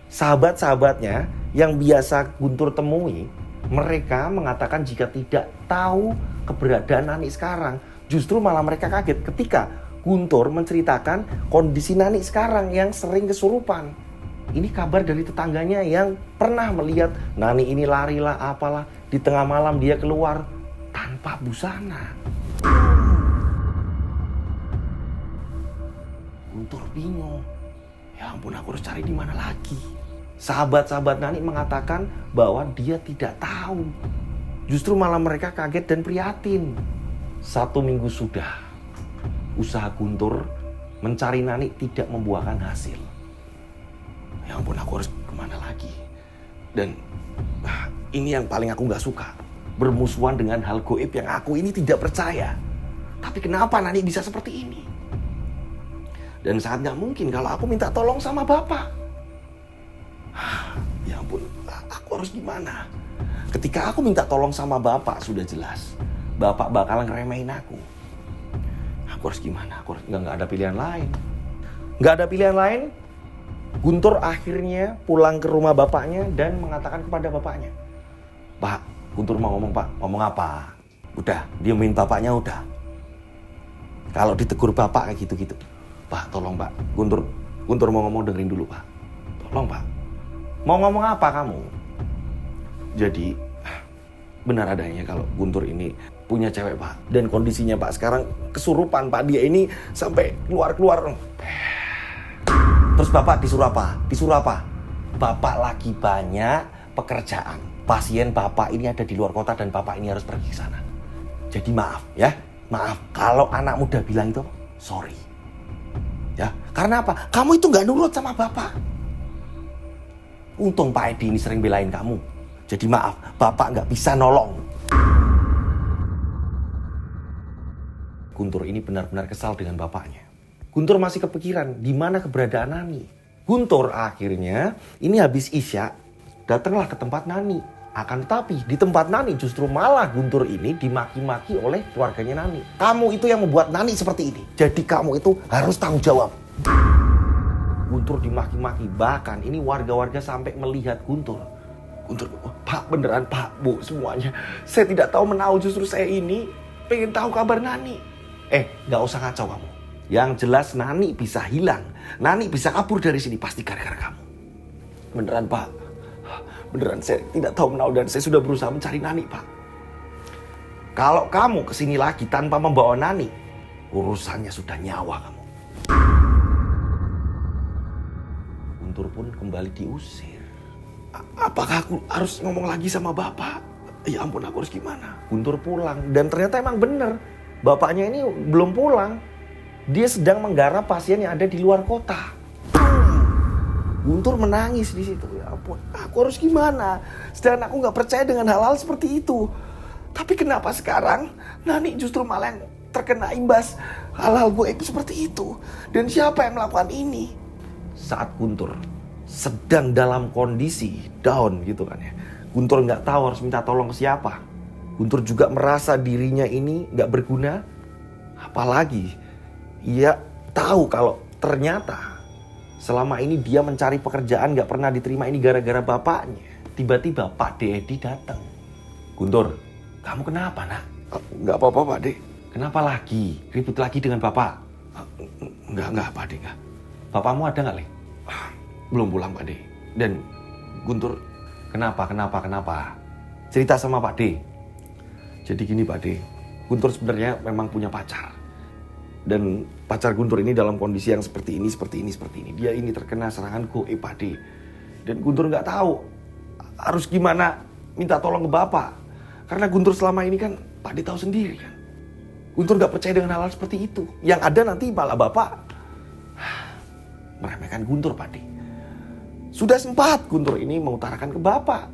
sahabat-sahabatnya yang biasa Guntur temui, mereka mengatakan jika tidak tahu keberadaan Nani sekarang. Justru malah mereka kaget ketika Guntur menceritakan kondisi Nani sekarang yang sering kesurupan. Ini kabar dari tetangganya yang pernah melihat Nani ini larilah apalah. Di tengah malam dia keluar tanpa busana. Guntur bingung. Ya ampun, aku harus cari di mana lagi. Sahabat-sahabat Nani mengatakan bahwa dia tidak tahu. Justru malah mereka kaget dan prihatin. 1 minggu sudah usaha Guntur mencari Nani tidak membuahkan hasil. Ya ampun, aku harus kemana lagi? Dan ini yang paling aku gak suka. Bermusuhan dengan hal goib yang aku ini tidak percaya. Tapi kenapa Nani bisa seperti ini? Dan sangat gak mungkin kalau aku minta tolong sama Bapak. Ya ampun, aku harus gimana? Ketika aku minta tolong sama Bapak, sudah jelas Bapak bakalan ngeremehin aku. Aku harus gimana? Aku harus, gak ada pilihan lain. Gak ada pilihan lain. Guntur akhirnya pulang ke rumah bapaknya dan mengatakan kepada bapaknya, Pak, Guntur mau ngomong Pak. Ngomong apa? Udah, diemin bapaknya udah. Kalau ditegur bapak kayak gitu-gitu, Pak tolong Pak, Guntur mau ngomong, dengerin dulu Pak. Tolong Pak. Mau ngomong apa kamu? Jadi benar adanya kalau Guntur ini punya cewek Pak. Dan kondisinya Pak sekarang kesurupan Pak. Dia ini sampai keluar. Terus Bapak disuruh apa? Bapak lagi banyak pekerjaan. Pasien Bapak ini ada di luar kota dan Bapak ini harus pergi ke sana. Jadi maaf ya, maaf kalau anak muda bilang itu sorry. Ya, karena apa? Kamu itu nggak nurut sama Bapak. Untung Pak Edi ini sering belain kamu. Jadi maaf, Bapak nggak bisa nolong. Guntur ini benar-benar kesal dengan bapaknya. Guntur masih kepikiran di mana keberadaan Nani. Guntur akhirnya ini habis isya datanglah ke tempat Nani. Akan tetapi di tempat Nani justru malah Guntur ini dimaki-maki oleh keluarganya Nani. Kamu itu yang membuat Nani seperti ini. Jadi kamu itu harus tanggung jawab. Guntur dimaki-maki, bahkan ini warga-warga sampai melihat Guntur. Guntur, oh, Pak beneran Pak, Bu semuanya. Saya tidak tahu menahu, justru saya ini pengen tahu kabar Nani. Gak usah kacau kamu. Yang jelas Nani bisa hilang. Nani bisa kabur dari sini pasti gara-gara kamu. Beneran Pak. Beneran saya tidak tahu menahu dan saya sudah berusaha mencari Nani Pak. Kalau kamu kesini lagi tanpa membawa Nani, urusannya sudah nyawa kamu. Guntur pun kembali diusir. Apakah aku harus ngomong lagi sama Bapak? Ya ampun, aku harus gimana? Guntur pulang dan ternyata emang bener. Bapaknya ini belum pulang. Dia sedang menggarap pasien yang ada di luar kota. Guntur menangis di situ. Ya ampun, aku harus gimana? Sedangkan aku nggak percaya dengan hal-hal seperti itu. Tapi kenapa sekarang Nani justru malah yang terkena imbas hal-hal gaib seperti itu? Dan siapa yang melakukan ini? Saat Guntur sedang dalam kondisi down gitu kan ya. Guntur nggak tahu harus minta tolong ke siapa. Guntur juga merasa dirinya ini nggak berguna. Apalagi ia tahu kalau ternyata selama ini dia mencari pekerjaan nggak pernah diterima ini gara-gara bapaknya. Tiba-tiba Pak Edi datang. Guntur, kamu kenapa nak? Nggak apa-apa Pak De. Kenapa lagi? Ribut lagi dengan Bapak? Nggak Pak De, nggak. Bapakmu ada nggak, Le? Belum pulang Pak De. Dan Guntur, kenapa? Cerita sama Pak De. Jadi gini Pak De, Guntur sebenarnya memang punya pacar. Dan pacar Guntur ini dalam kondisi yang seperti ini. Dia ini terkena serangan gaib Pak De. Dan Guntur nggak tahu harus gimana minta tolong ke Bapak. Karena Guntur selama ini kan Pak De tahu sendiri kan. Guntur nggak percaya dengan hal-hal seperti itu. Yang ada nanti malah Bapak meremehkan Guntur Pak De. Sudah sempat Guntur ini mengutarakan ke Bapak.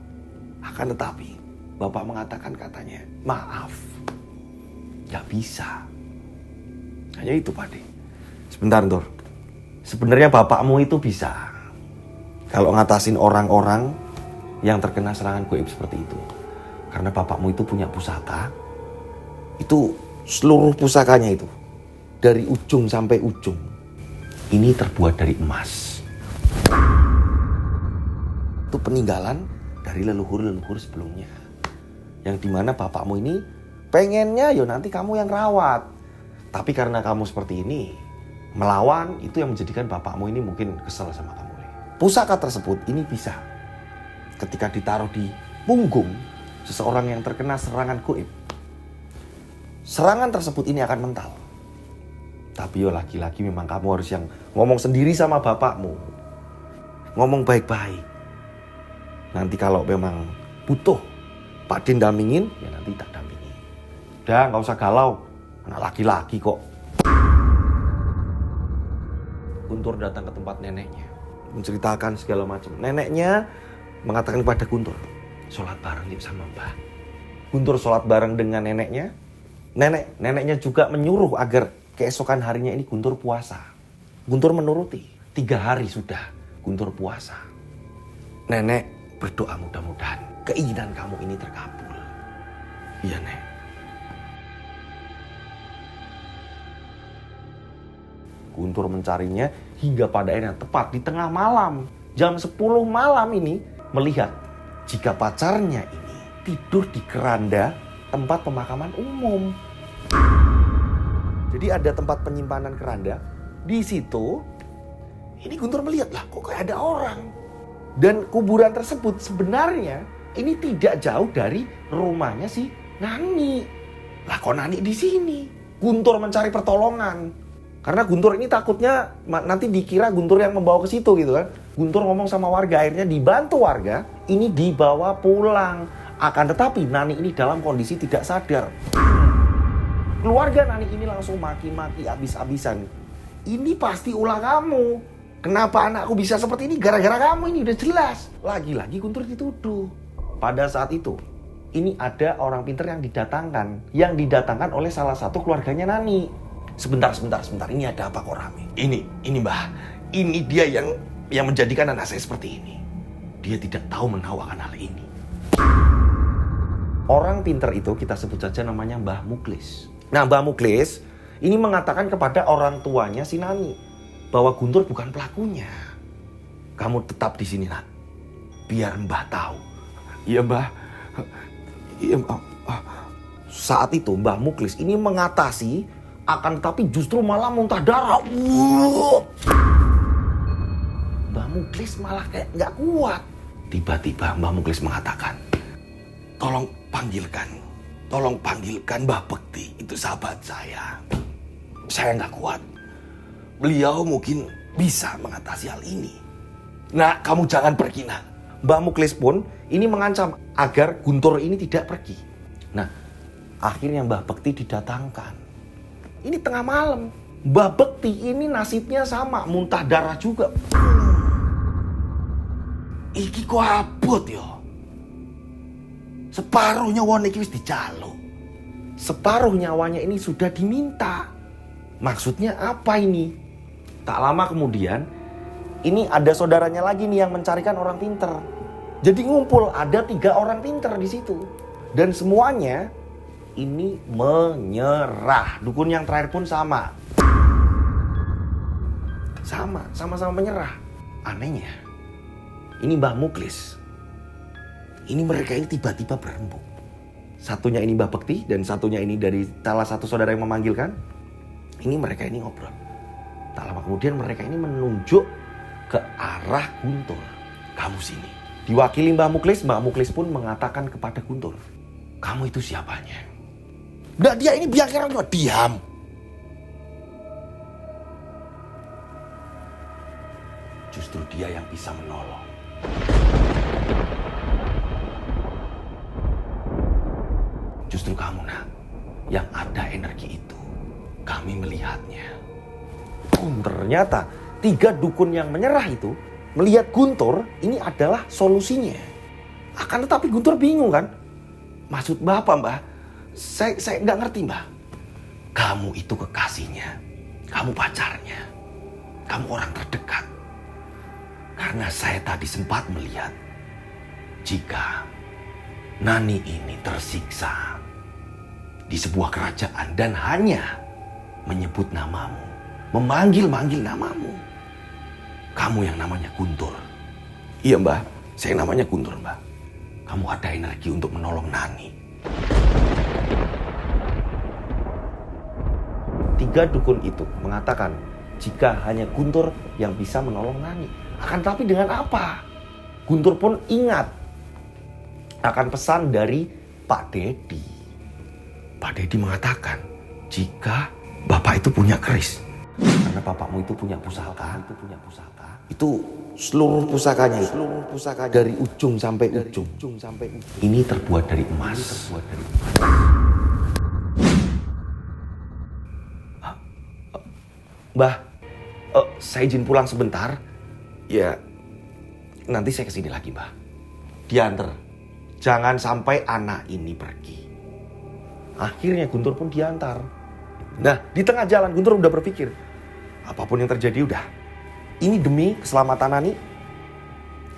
Akan tetapi Bapak mengatakan katanya, maaf, gak bisa. Hanya itu Pak De. Sebentar Guntur. Sebenarnya bapakmu itu bisa. Kalau ngatasin orang-orang yang terkena serangan gaib seperti itu. Karena bapakmu itu punya pusaka. Itu seluruh pusakanya itu. Dari ujung sampai ujung. Ini terbuat dari emas. Itu peninggalan dari leluhur-leluhur sebelumnya. Yang dimana bapakmu ini pengennya nanti kamu yang rawat. Tapi karena kamu seperti ini, melawan itu yang menjadikan bapakmu ini mungkin kesel sama kamu. Pusaka tersebut ini bisa ketika ditaruh di punggung seseorang yang terkena serangan gaib. Serangan tersebut ini akan mental. Tapi laki-laki memang kamu harus yang ngomong sendiri sama bapakmu. Ngomong baik-baik. Nanti kalau memang butuh Pak Din dampingin, ya nanti tak dampingin. Udah gak usah galau, anak laki-laki kok. Guntur datang ke tempat neneknya, menceritakan segala macam. Neneknya mengatakan kepada Guntur, sholat bareng yuk sama Mbah. Guntur sholat bareng dengan neneknya. Neneknya juga menyuruh agar keesokan harinya ini Guntur puasa. Guntur menuruti. 3 hari sudah Guntur puasa. Nenek berdoa mudah-mudahan keinginan kamu ini terkabul. Iya Nek. Guntur mencarinya hingga pada akhirnya tepat di tengah malam. Jam 10 malam ini melihat jika pacarnya ini tidur di keranda tempat pemakaman umum. Jadi ada tempat penyimpanan keranda. Di situ ini Guntur melihat lah kok kayak ada orang. Dan kuburan tersebut sebenarnya ini tidak jauh dari rumahnya si Nani. Lah kok Nani di sini? Guntur mencari pertolongan. Karena Guntur ini takutnya nanti dikira Guntur yang membawa ke situ gitu kan. Guntur ngomong sama warga, akhirnya dibantu warga, ini dibawa pulang. Akan tetapi Nani ini dalam kondisi tidak sadar. Keluarga Nani ini langsung maki-maki abis-abisan. Ini pasti ulah kamu. Kenapa anakku bisa seperti ini? Gara-gara kamu, ini udah jelas. Lagi-lagi Guntur dituduh. Pada saat itu, ini ada orang pinter yang didatangkan. Yang didatangkan oleh salah satu keluarganya Nani. Sebentar. Ini ada apa kok rame? Ini Mbah. Ini dia yang menjadikan anak saya seperti ini. Dia tidak tahu menawarkan hal ini. Orang pinter itu kita sebut saja namanya Mbah Muklis. Nah, Mbah Muklis ini mengatakan kepada orang tuanya si Nani bahwa Guntur bukan pelakunya. Kamu tetap di sini, Nak. Biar Mbah tahu. Iya, Mbah. Iya, Mbah. Saat itu Mbah Muklis ini mengatasi, akan tetapi justru malah muntah darah. Mbah Muklis malah kayak gak kuat. Tiba-tiba Mbah Muklis mengatakan, tolong panggilkan Mbah Bekti, itu sahabat saya. Saya gak kuat. Beliau mungkin bisa mengatasi hal ini. Nah, kamu jangan pergi, Nak. Mbah Muklis pun ini mengancam agar Guntur ini tidak pergi. Nah, akhirnya Mbah Bekti didatangkan. Ini tengah malam. Mbah Bekti ini nasibnya sama, muntah darah juga. Iki kok abot yo. Separuh nyawanya iki wis dijaluk. Separuh nyawanya ini sudah diminta. Maksudnya apa ini? Tak lama kemudian, ini ada saudaranya lagi nih yang mencarikan orang pinter. Jadi ngumpul, ada 3 orang pinter di situ. Dan semuanya ini menyerah. Dukun yang terakhir pun sama. Sama-sama menyerah. Anehnya, ini Mbah Muklis. Ini mereka ini tiba-tiba berembuk. Satunya ini Mbah Bekti dan satunya ini dari salah satu saudara yang memanggilkan. Ini mereka ini ngobrol. Tak lama kemudian mereka ini menunjuk ke arah Guntur. Kamu sini. Diwakili Mbah Muklis pun mengatakan kepada Guntur, kamu itu siapanya? Nah, dia ini biangkerok juga diam. Justru dia yang bisa menolong. Justru kamu, Nak, yang ada energi itu. Kami melihatnya. Ternyata 3 dukun yang menyerah itu melihat Guntur ini adalah solusinya. Akan tetapi Guntur bingung kan? Maksud Bapak, Mbah? Saya nggak ngerti, Mbah. Kamu itu kekasihnya, kamu pacarnya, kamu orang terdekat. Karena saya tadi sempat melihat jika Nani ini tersiksa di sebuah kerajaan dan hanya menyebut namamu, memanggil-manggil namamu. Kamu yang namanya Guntur. Iya, Mbah, saya namanya Guntur, Mbah. Kamu ada energi untuk menolong Nani. 3 dukun itu mengatakan jika hanya Guntur yang bisa menolong Nani. Akan tapi dengan apa? Guntur pun ingat akan pesan dari Pak Dedi. Pak Dedi mengatakan jika Bapak itu punya keris, karena bapakmu itu punya pusaka, itu seluruh pusakanya dari ujung sampai ujung. Ini terbuat dari emas. Mbah, saya izin pulang sebentar. Ya, nanti saya kesini lagi, Mbah. Diantar. Jangan sampai anak ini pergi. Akhirnya Guntur pun diantar. Nah, di tengah jalan Guntur udah berpikir, apapun yang terjadi udah. Ini demi keselamatan Nani.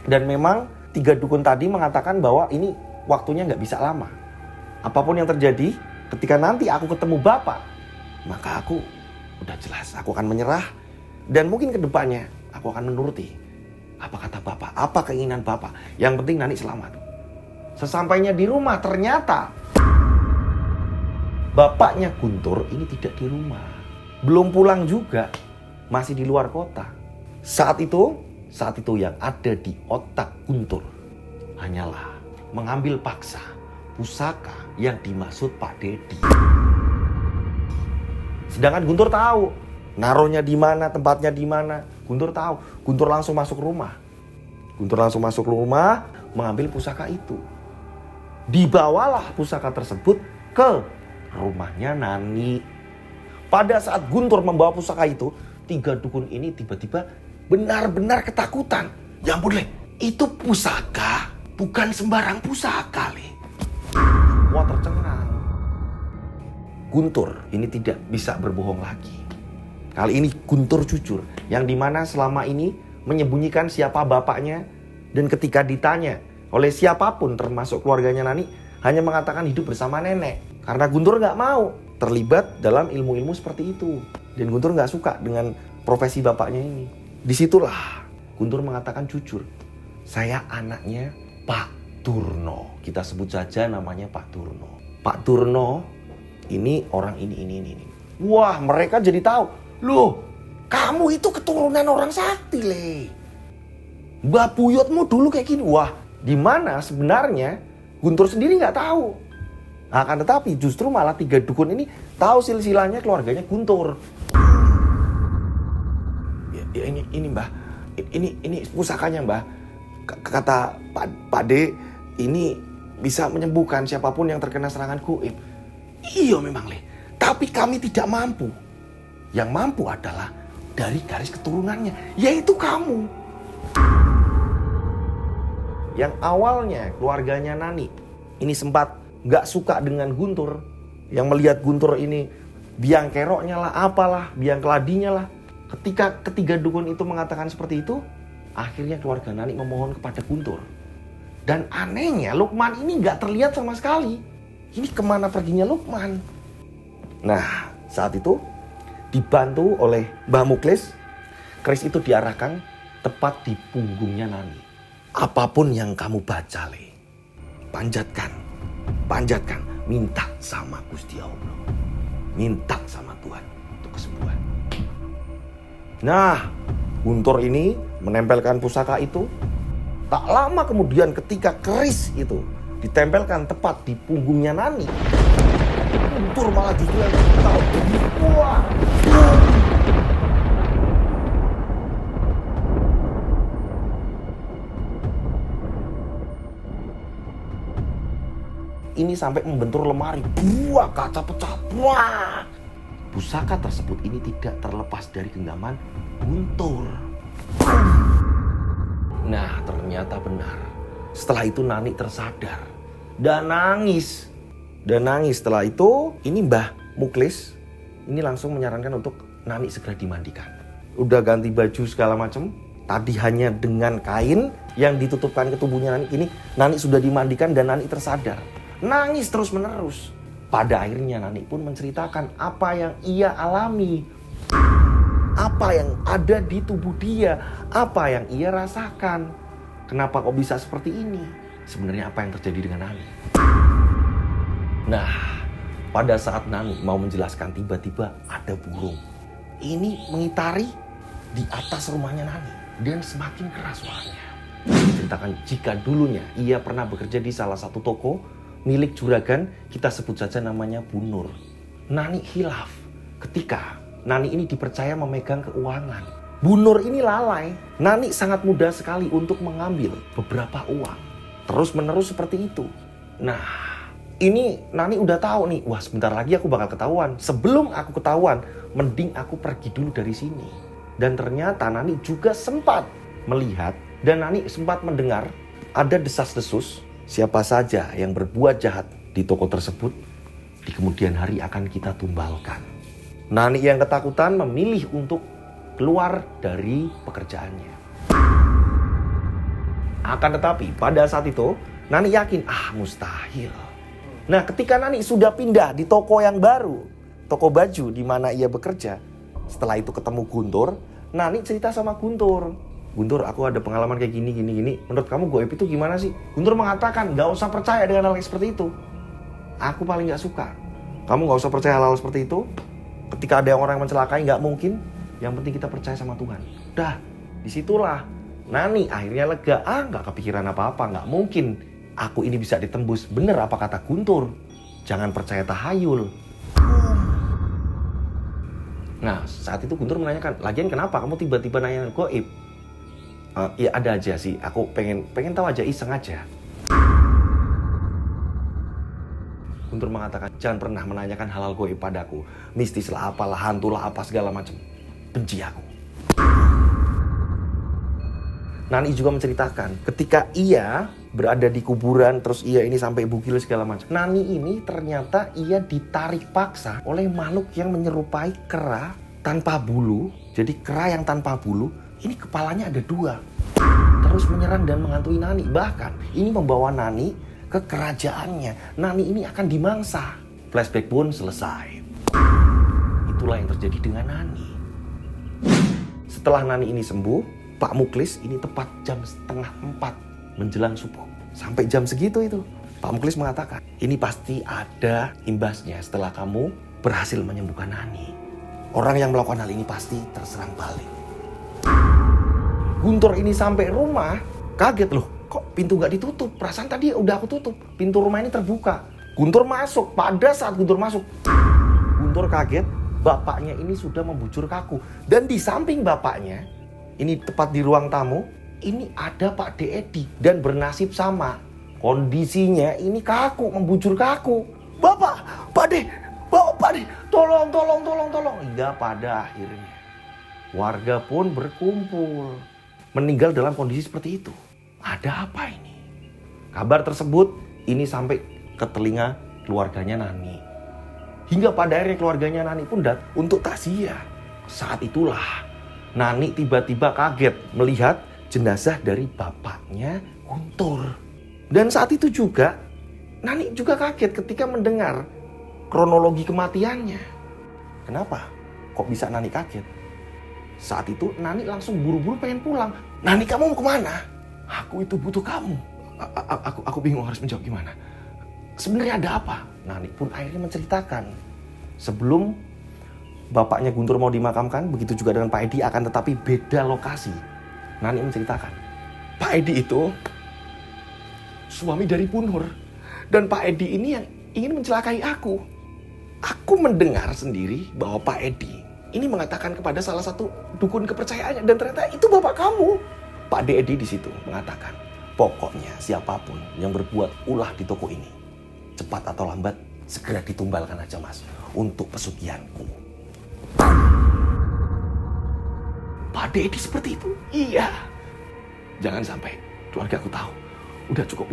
Dan memang 3 dukun tadi mengatakan bahwa ini waktunya nggak bisa lama. Apapun yang terjadi, ketika nanti aku ketemu Bapak, maka aku udah jelas, aku akan menyerah. Dan mungkin ke depannya aku akan menuruti apa kata Bapak, apa keinginan Bapak. Yang penting Nani selamat. Sesampainya di rumah ternyata bapaknya Guntur ini tidak di rumah. Belum pulang juga, masih di luar kota. Saat itu yang ada di otak Guntur hanyalah mengambil paksa pusaka yang dimaksud Pak Dedi. Sedangkan Guntur tahu naruhnya di mana, tempatnya di mana. Guntur tahu. Guntur langsung masuk rumah. Mengambil pusaka itu. Dibawalah pusaka tersebut ke rumahnya Nani. Pada saat Guntur membawa pusaka itu, 3 dukun ini tiba-tiba benar-benar ketakutan. Ya ampun, Le, itu pusaka bukan sembarang pusaka, Le. Wah, tercengang. Guntur ini tidak bisa berbohong lagi. Kali ini Guntur jujur, yang dimana selama ini menyembunyikan siapa bapaknya, dan ketika ditanya oleh siapapun termasuk keluarganya Nani, hanya mengatakan hidup bersama nenek. Karena Guntur nggak mau terlibat dalam ilmu-ilmu seperti itu. Dan Guntur nggak suka dengan profesi bapaknya ini. Disitulah Guntur mengatakan jujur, saya anaknya Pak Durno. Kita sebut saja namanya Pak Durno. Pak Durno ini orang ini. Wah, mereka jadi tahu. Loh, kamu itu keturunan orang sakti, Le. Mbah buyutmu dulu kayak gini. Wah, di mana sebenarnya Guntur sendiri nggak tahu. Akan tetapi justru malah 3 dukun ini tahu silsilahnya keluarganya Guntur. Ya ini Mbah, ini pusakanya Mbah. Kata Pak D, ini bisa menyembuhkan siapapun yang terkena serangan gaib. Iya memang, Le. Tapi kami tidak mampu. Yang mampu adalah dari garis keturunannya, yaitu kamu. Yang awalnya keluarganya Nani ini sempat gak suka dengan Guntur. Yang melihat Guntur ini biang keroknya lah, apalah, biang keladinya lah. Ketika ketiga dukun itu mengatakan seperti itu, akhirnya keluarga Nani memohon kepada Guntur. Dan anehnya Lukman ini gak terlihat sama sekali. Ini kemana perginya Lukman? Nah, saat itu dibantu oleh Mbah Muklis, keris itu diarahkan tepat di punggungnya Nani. Apapun yang kamu baca, Le, panjatkan, minta sama Gusti Allah, minta sama Tuhan untuk kesembuhan. Nah, Guntur ini menempelkan pusaka itu. Tak lama kemudian ketika keris itu ditempelkan tepat di punggungnya Nani, Guntur malah juga tahu. Wah. Ini sampai membentur lemari. Buah, kaca pecah. Wah. Pusaka tersebut ini tidak terlepas dari genggaman Guntur. Nah, ternyata benar. Setelah itu Nani tersadar dan nangis. Setelah itu, ini Mbah Muklis ini langsung menyarankan untuk Nani segera dimandikan. Udah ganti baju segala macam. Tadi hanya dengan kain yang ditutupkan ke tubuhnya Nani. Ini Nani sudah dimandikan dan Nani tersadar. Nangis terus menerus. Pada akhirnya Nani pun menceritakan apa yang ia alami. Apa yang ada di tubuh dia. Apa yang ia rasakan. Kenapa kok bisa seperti ini? Sebenarnya apa yang terjadi dengan Nani? Nah, pada saat Nani mau menjelaskan, tiba-tiba ada burung. Ini mengitari di atas rumahnya Nani. Dan semakin keras suaranya. Diceritakan jika dulunya ia pernah bekerja di salah satu toko milik juragan, kita sebut saja namanya Bu Nur. Nani hilaf ketika Nani ini dipercaya memegang keuangan. Bu Nur ini lalai. Nani sangat mudah sekali untuk mengambil beberapa uang. Terus menerus seperti itu. Nah, ini Nani udah tahu nih, wah sebentar lagi aku bakal ketahuan. Sebelum aku ketahuan, mending aku pergi dulu dari sini. Dan ternyata Nani juga sempat melihat dan Nani sempat mendengar ada desas-desus. Siapa saja yang berbuat jahat di toko tersebut, di kemudian hari akan kita tumbalkan. Nani yang ketakutan memilih untuk keluar dari pekerjaannya. Akan tetapi pada saat itu, Nani yakin, mustahil. Nah, ketika Nani sudah pindah di toko yang baru, toko baju di mana ia bekerja, setelah itu ketemu Guntur, Nani cerita sama Guntur. Guntur, aku ada pengalaman kayak gini. Menurut kamu gaib itu gimana sih? Guntur mengatakan, gak usah percaya dengan hal yang seperti itu. Aku paling gak suka. Kamu gak usah percaya hal-hal seperti itu. Ketika ada orang yang mencelakai, gak mungkin. Yang penting kita percaya sama Tuhan. Dah, disitulah Nani akhirnya lega. Gak kepikiran apa-apa, gak mungkin aku ini bisa ditembus. Bener apa kata Guntur. Jangan percaya tahayul. Nah, saat itu Guntur menanyakan, lagian kenapa kamu tiba-tiba nanya goib? Ya ada aja sih, aku pengen tahu aja, iseng aja. Guntur mengatakan, jangan pernah menanyakan hal-hal goib padaku. Mistis lah, apalah, hantu lah, apa segala macam. Benci aku. Nani juga menceritakan, ketika ia berada di kuburan, terus ia ini sampai bugil segala macam. Nani ini ternyata ia ditarik paksa oleh makhluk yang menyerupai kera tanpa bulu. Jadi kera yang tanpa bulu, ini kepalanya ada 2. Terus menyerang dan menghantui Nani. Bahkan ini membawa Nani ke kerajaannya. Nani ini akan dimangsa. Flashback pun selesai. Itulah yang terjadi dengan Nani. Setelah Nani ini sembuh, Pak Muklis ini tepat jam 3:30 menjelang subuh. Sampai jam segitu itu, Pak Muklis mengatakan, ini pasti ada imbasnya setelah kamu berhasil menyembuhkan Nani. Orang yang melakukan hal ini pasti terserang balik. Guntur ini sampai rumah, kaget loh, kok pintu gak ditutup? Perasaan tadi udah aku tutup, pintu rumah ini terbuka. Guntur masuk, pada saat Guntur masuk, Guntur kaget, bapaknya ini sudah membujur kaku. Dan di samping bapaknya, ini tepat di ruang tamu, ini ada Pak De Edi dan bernasib sama. Kondisinya ini kaku, membujur kaku. Bapak, Pak De, tolong. Hingga pada akhirnya warga pun berkumpul, meninggal dalam kondisi seperti itu. Ada apa ini? Kabar tersebut ini sampai ke telinga keluarganya Nani. Hingga pada akhirnya keluarganya Nani pun datang untuk takziah. Saat itulah Nani tiba-tiba kaget melihat jenazah dari bapaknya Guntur. Dan saat itu juga Nani juga kaget ketika mendengar kronologi kematiannya. Kenapa? Kok bisa Nani kaget? Saat itu Nani langsung buru-buru pengen pulang. Nani, kamu mau kemana? Aku itu butuh kamu. Aku bingung harus menjawab gimana. Sebenarnya ada apa? Nani pun akhirnya menceritakan. Sebelum bapaknya Guntur mau dimakamkan, begitu juga dengan Pak Edi, akan tetapi beda lokasi. Nani menceritakan, Pak Edi itu suami dari Bu Nur. Dan Pak Edi ini yang ingin mencelakai aku. Aku mendengar sendiri bahwa Pak Edi ini mengatakan kepada salah satu dukun kepercayaannya, dan ternyata itu bapak kamu. Pak De Edi di situ mengatakan, pokoknya siapapun yang berbuat ulah di toko ini, cepat atau lambat segera ditumbalkan aja mas, untuk pesugihanku. Pak De Edi seperti itu? Iya. Jangan sampai keluarga aku tahu. Udah cukup.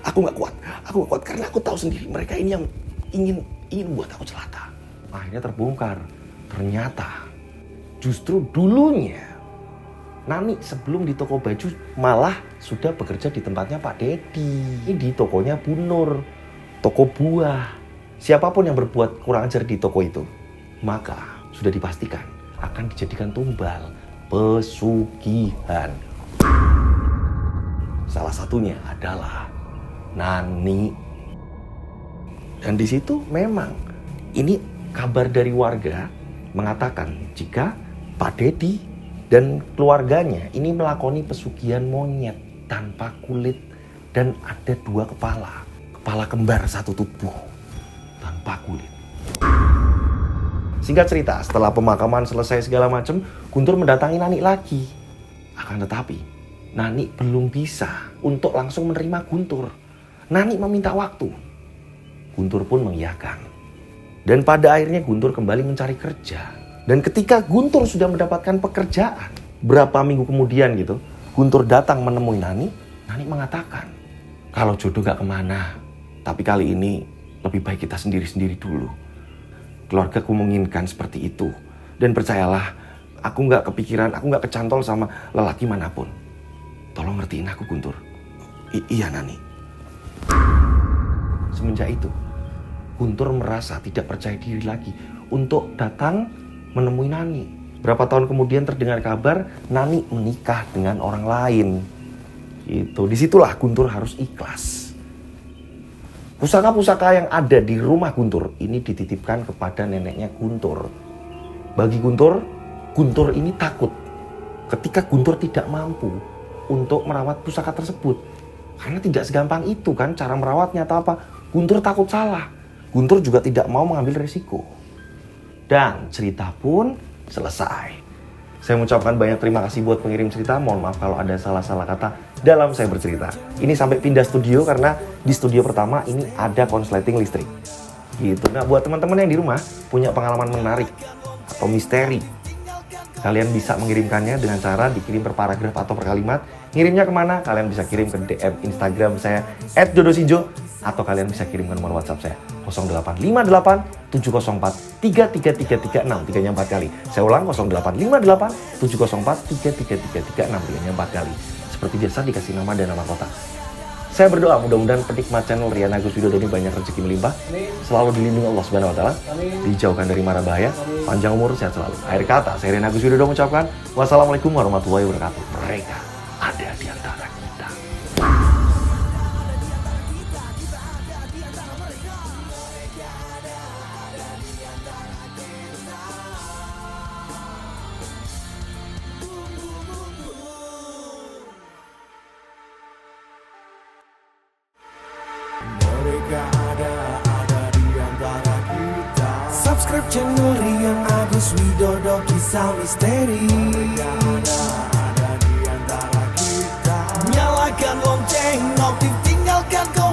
Aku gak kuat karena aku tahu sendiri mereka ini yang ingin buat aku celaka. Akhirnya terbongkar. Ternyata justru dulunya Nani sebelum di toko baju malah sudah bekerja di tempatnya Pak Dedi. Ini di tokonya Bu Nur, toko buah. Siapapun yang berbuat kurang ajar di toko itu, maka sudah dipastikan akan dijadikan tumbal pesugihan. Salah satunya adalah Nani. Dan di situ memang ini kabar dari warga mengatakan jika Pak Dedi dan keluarganya ini melakoni pesugihan monyet tanpa kulit dan ada 2 kepala. Kepala kembar satu tubuh tanpa kulit. Singkat cerita, setelah pemakaman selesai segala macam, Guntur mendatangi Nani lagi. Akan tetapi, Nani belum bisa untuk langsung menerima Guntur. Nani meminta waktu. Guntur pun mengiyakan. Dan pada akhirnya Guntur kembali mencari kerja. Dan ketika Guntur sudah mendapatkan pekerjaan, berapa minggu kemudian gitu, Guntur datang menemui Nani. Nani mengatakan, kalau jodoh gak kemana, tapi kali ini lebih baik kita sendiri-sendiri dulu. Keluarga ku menginginkan seperti itu. Dan percayalah, aku gak kepikiran, aku gak kecantol sama lelaki manapun. Tolong ngertiin aku Guntur. Iya Nani. Semenjak itu, Guntur merasa tidak percaya diri lagi untuk datang menemui Nani. Berapa tahun kemudian terdengar kabar Nani menikah dengan orang lain. Gitu. Disitulah Guntur harus ikhlas. Pusaka-pusaka yang ada di rumah Guntur ini dititipkan kepada neneknya Guntur. Bagi Guntur, Guntur ini takut ketika Guntur tidak mampu untuk merawat pusaka tersebut. Karena tidak segampang itu kan cara merawatnya atau apa. Guntur takut salah. Guntur juga tidak mau mengambil risiko. Dan cerita pun selesai. Saya mengucapkan banyak terima kasih buat pengirim cerita. Mohon maaf kalau ada salah-salah kata dalam saya bercerita. Ini sampai pindah studio karena di studio pertama ini ada konsleting listrik. Gitu. Nah, buat teman-teman yang di rumah punya pengalaman menarik atau misteri, kalian bisa mengirimkannya dengan cara dikirim per paragraf atau per kalimat. Ngirimnya kemana? Kalian bisa kirim ke DM Instagram saya @dodosijo atau kalian bisa kirim ke nomor WhatsApp saya 0858 704 33336, 3-nya 4 kali. Saya ulang 0858 704 33336, 3-nya 4 kali. Seperti biasa dikasih nama dan nama kota. Saya berdoa mudah-mudahan penikmat channel Rian Agus Widodo ini banyak rezeki melimpah, selalu dilindungi Allah Subhanahu wa taala, dijauhkan dari mara bahaya, panjang umur, sehat selalu. Akhir kata, saya Rian Agus Widodo mengucapkan wassalamualaikum warahmatullahi wabarakatuh. Mereka ada di antara kita. Mereka ada di antara kita. Subscribe channel Rian Agus Widodo, kisah misteri. Mereka ada di antara kita. Nyalakan lonceng, notif tinggalkan komen.